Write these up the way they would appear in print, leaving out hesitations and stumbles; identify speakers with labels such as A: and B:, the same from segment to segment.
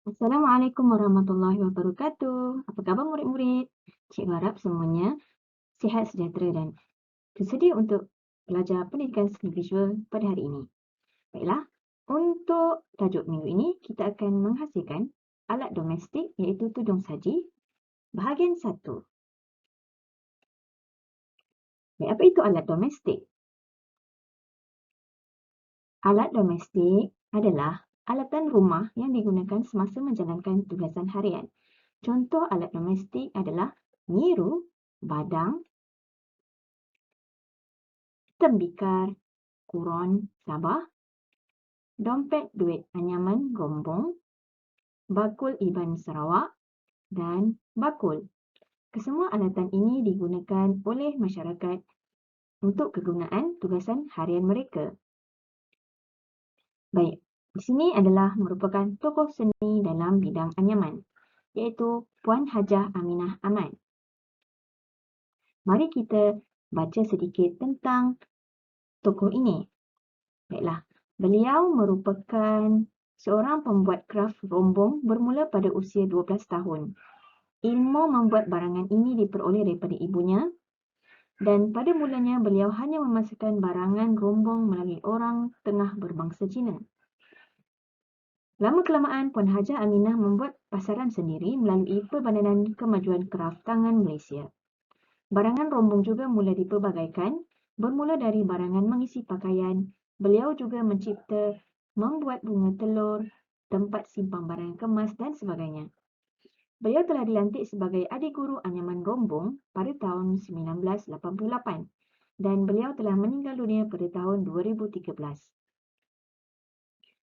A: Assalamualaikum warahmatullahi wabarakatuh. Apa khabar murid-murid? Cikgu harap semuanya sihat sejahtera dan bersedia untuk belajar pendidikan seni visual pada hari ini. Baiklah, untuk tajuk minggu ini kita akan menghasilkan alat domestik iaitu tudung saji bahagian 1. Baik, apa itu alat domestik? Alat domestik adalah alatan rumah yang digunakan semasa menjalankan tugasan harian. Contoh alat domestik adalah nyiru, badang, tembikar, kuron Sabah, dompet duit anyaman Gombong, bakul Iban Sarawak dan bakul. Kesemua alatan ini digunakan oleh masyarakat untuk kegunaan tugasan harian mereka. Baik, di sini adalah merupakan tokoh seni dalam bidang anyaman, iaitu Puan Hajah Aminah Ahmad. Mari kita baca sedikit tentang tokoh ini. Baiklah, beliau merupakan seorang pembuat kraf rombong bermula pada usia 12 tahun. Ilmu membuat barangan ini diperoleh daripada ibunya dan pada mulanya beliau hanya memasarkan barangan rombong melalui orang tengah berbangsa Cina. Lama-kelamaan Puan Hajah Aminah membuat pasaran sendiri melalui Perbadanan Kemajuan Kraf Tangan Malaysia. Barangan rombong juga mula dipelbagaikan, bermula dari barangan mengisi pakaian. Beliau juga mencipta membuat bunga telur, tempat simpang barang kemas dan sebagainya. Beliau telah dilantik sebagai adik guru anyaman rombong pada tahun 1988 dan beliau telah meninggal dunia pada tahun 2013.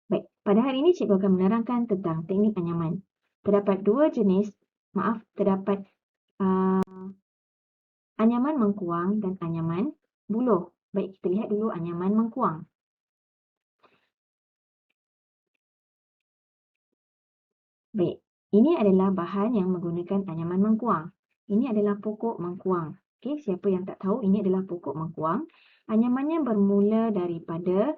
A: Baik, pada hari ini cikgu akan menerangkan tentang teknik anyaman. Terdapat anyaman mengkuang dan anyaman buluh. Baik, kita lihat dulu anyaman mengkuang. Baik, ini adalah bahan yang menggunakan anyaman mengkuang. Ini adalah pokok mengkuang. Okey, siapa yang tak tahu, ini adalah pokok mengkuang. Anyamannya bermula daripada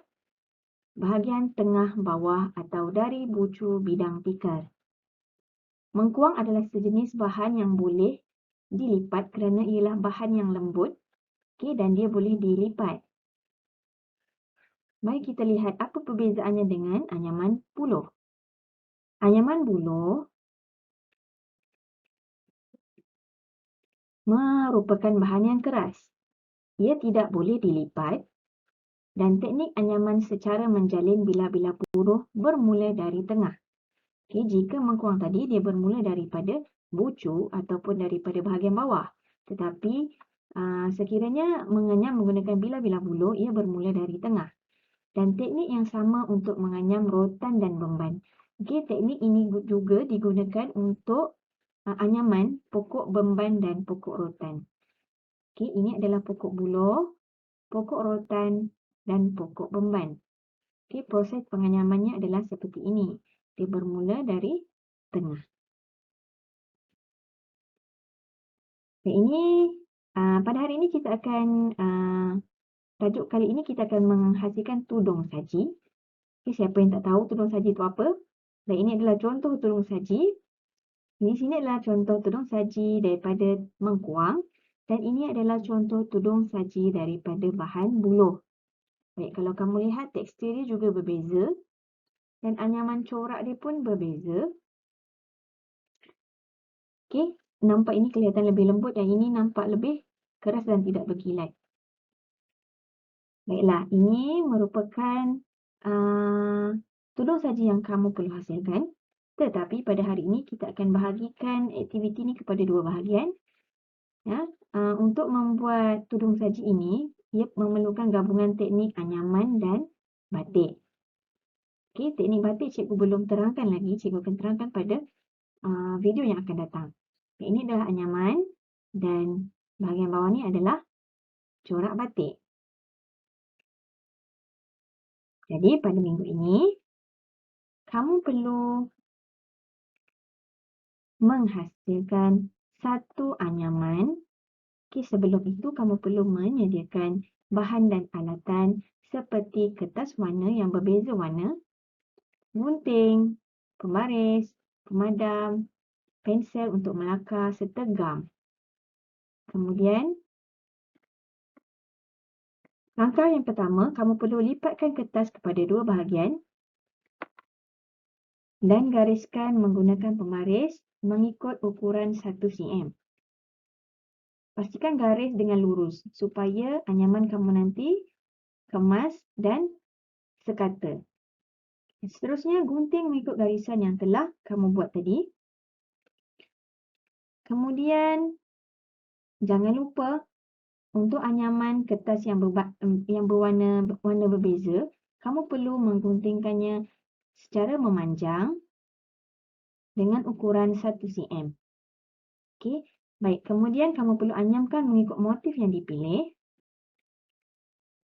A: bahagian tengah bawah atau dari bucu bidang tikar. Mengkuang adalah sejenis bahan yang boleh dilipat kerana ialah bahan yang lembut, dan dia boleh dilipat. Mari kita lihat apa perbezaannya dengan anyaman buluh. Anyaman buluh merupakan bahan yang keras. Ia tidak boleh dilipat dan teknik anyaman secara menjalin bila-bila buruh bermula dari tengah. Jika mengkuang tadi dia bermula daripada bucu ataupun daripada bahagian bawah. Tetapi sekiranya menganyam menggunakan bila-bila buluh, ia bermula dari tengah. Dan teknik yang sama untuk menganyam rotan dan memban. Teknik ini juga digunakan untuk anyaman pokok memban dan pokok rotan. Ini adalah pokok buluh, pokok rotan dan pokok memban. Proses penganyamannya adalah seperti ini. Dia bermula dari tengah. Pada hari ini kita akan tajuk kali ini kita akan menghasilkan tudung saji. Siapa yang tak tahu tudung saji itu apa? Dan ini adalah contoh tudung saji. Di sini adalah contoh tudung saji daripada mengkuang dan ini adalah contoh tudung saji daripada bahan buluh. Baik, kalau kamu lihat tekstur dia juga berbeza dan anyaman corak dia pun berbeza. Nampak ini kelihatan lebih lembut dan ini nampak lebih keras dan tidak berkilat. Baiklah, ini merupakan tudung saji yang kamu perlu hasilkan. Tetapi pada hari ini kita akan bahagikan aktiviti ini kepada dua bahagian. Untuk membuat tudung saji ini, ia memerlukan gabungan teknik anyaman dan batik. Teknik batik cikgu belum terangkan lagi. Cikgu akan terangkan pada video yang akan datang. Ini adalah anyaman dan bahagian bawah ni adalah corak batik. Jadi pada minggu ini, kamu perlu menghasilkan satu anyaman. Sebelum itu kamu perlu menyediakan bahan dan alatan seperti kertas warna yang berbeza warna, gunting, pembaris, pemadam, pensel untuk melakar serta gam. Kemudian, langkah yang pertama, kamu perlu lipatkan kertas kepada dua bahagian dan gariskan menggunakan pemaris mengikut ukuran 1 cm. Pastikan garis dengan lurus supaya anyaman kamu nanti kemas dan sekata. Seterusnya, gunting mengikut garisan yang telah kamu buat tadi. Kemudian, jangan lupa untuk anyaman kertas yang berwarna berbeza, kamu perlu mengguntingkannya secara memanjang dengan ukuran 1 cm. Okey, baik. Kemudian kamu perlu anyamkan mengikut motif yang dipilih.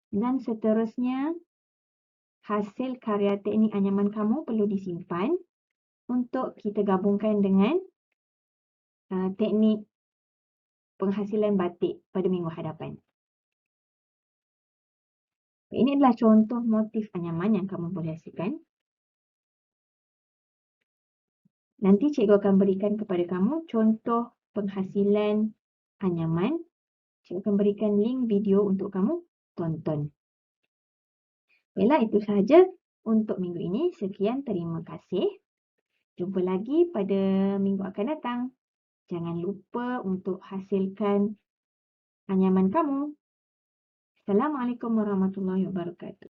A: Dan seterusnya, hasil karya teknik anyaman kamu perlu disimpan untuk kita gabungkan dengan teknik penghasilan batik pada minggu hadapan. Ini adalah contoh motif anyaman yang kamu boleh hasilkan. Nanti cikgu akan berikan kepada kamu contoh penghasilan anyaman. Cikgu akan berikan link video untuk kamu tonton. Baiklah, itu sahaja untuk minggu ini. Sekian, terima kasih. Jumpa lagi pada minggu akan datang. Jangan lupa untuk hasilkan anyaman kamu. Assalamualaikum warahmatullahi wabarakatuh.